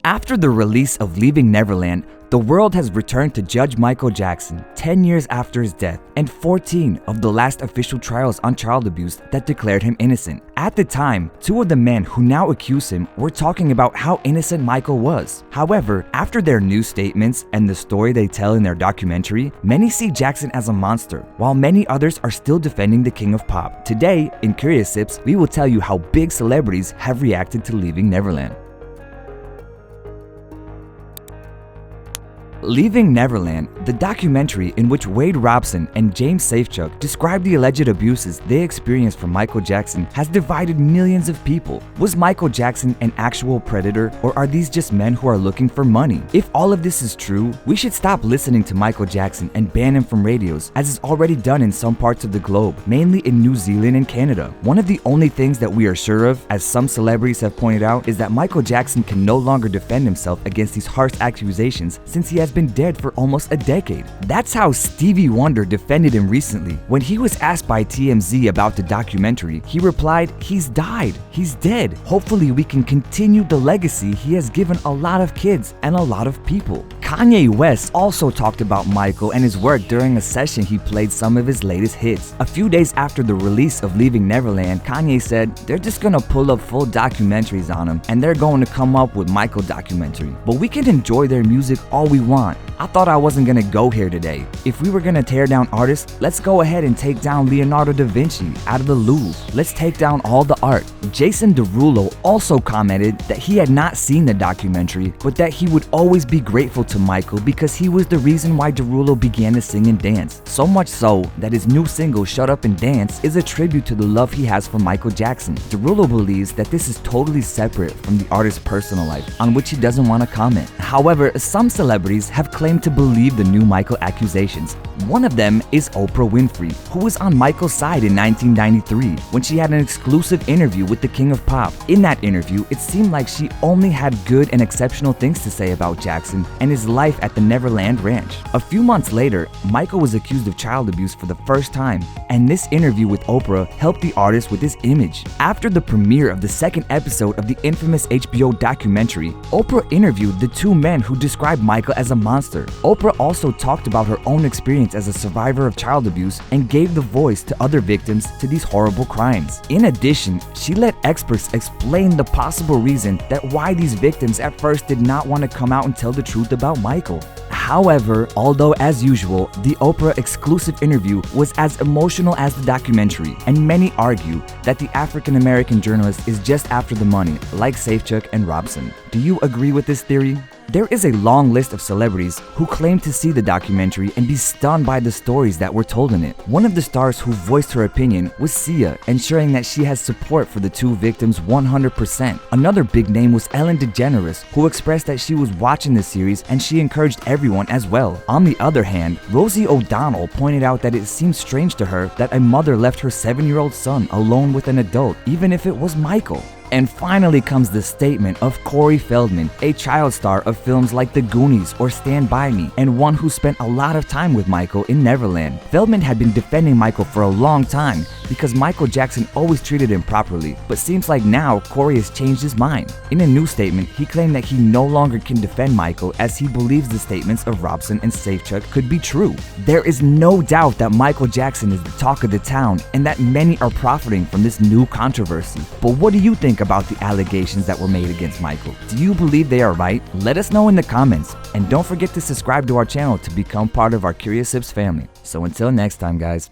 After the release of Leaving Neverland, the world has returned to Judge Michael Jackson 10 years after his death and 14 of the last official trials on child abuse that declared him innocent. At the time, two of the men who now accuse him were talking about how innocent Michael was. However, after their new statements and the story they tell in their documentary, many see Jackson as a monster, while many others are still defending the King of Pop. Today, in Curious Sips, we will tell you how big celebrities have reacted to Leaving Neverland. Leaving Neverland, the documentary in which Wade Robson and James Safechuck describe the alleged abuses they experienced from Michael Jackson, has divided millions of people. Was Michael Jackson an actual predator, or are these just men who are looking for money? If all of this is true, we should stop listening to Michael Jackson and ban him from radios, as is already done in some parts of the globe, mainly in New Zealand and Canada. One of the only things that we are sure of, as some celebrities have pointed out, is that Michael Jackson can no longer defend himself against these harsh accusations since he has been dead for almost a decade. That's how Stevie Wonder defended him recently. When he was asked by TMZ about the documentary, he replied, "He's died. He's dead. Hopefully we can continue the legacy he has given a lot of kids and a lot of people." Kanye West also talked about Michael and his work during a session he played some of his latest hits. A few days after the release of Leaving Neverland, Kanye said, "They're just gonna pull up full documentaries on him and they're going to come up with Michael documentary. But we can enjoy their music all we want. I thought I wasn't gonna go here today. If we were gonna tear down artists, let's go ahead and take down Leonardo da Vinci out of the Louvre. Let's take down all the art." Jason Derulo also commented that he had not seen the documentary, but that he would always be grateful to Michael because he was the reason why Derulo began to sing and dance. So much so that his new single, Shut Up and Dance, is a tribute to the love he has for Michael Jackson. Derulo believes that this is totally separate from the artist's personal life, on which he doesn't want to comment. However, some celebrities have claimed to believe the new Michael accusations. One of them is Oprah Winfrey, who was on Michael's side in 1993 when she had an exclusive interview with the King of Pop. In that interview, it seemed like she only had good and exceptional things to say about Jackson and his life at the Neverland Ranch. A few months later, Michael was accused of child abuse for the first time, and this interview with Oprah helped the artist with his image. After the premiere of the second episode of the infamous HBO documentary, Oprah interviewed the two men who described Michael as a monster. Oprah also talked about her own experience as a survivor of child abuse and gave the voice to other victims to these horrible crimes. In addition, she let experts explain the possible reason that why these victims at first did not want to come out and tell the truth about Michael. However, although as usual, the Oprah exclusive interview was as emotional as the documentary, and many argue that the African-American journalist is just after the money, like Safechuck and Robson. Do you agree with this theory? There is a long list of celebrities who claim to see the documentary and be stunned by the stories that were told in it. One of the stars who voiced her opinion was Sia, ensuring that she has support for the two victims 100%. Another big name was Ellen DeGeneres, who expressed that she was watching the series and she encouraged everyone as well. On the other hand, Rosie O'Donnell pointed out that it seems strange to her that a mother left her 7-year-old son alone with an adult, even if it was Michael. And finally comes the statement of Corey Feldman, a child star of films like The Goonies or Stand By Me, and one who spent a lot of time with Michael in Neverland. Feldman had been defending Michael for a long time because Michael Jackson always treated him properly, but seems like now Corey has changed his mind. In a new statement, he claimed that he no longer can defend Michael as he believes the statements of Robson and Safechuck could be true. There is no doubt that Michael Jackson is the talk of the town and that many are profiting from this new controversy. But what do you think about the allegations that were made against Michael? Do you believe they are right? Let us know in the comments, and don't forget to subscribe to our channel to become part of our Curious Sips family. So until next time, guys.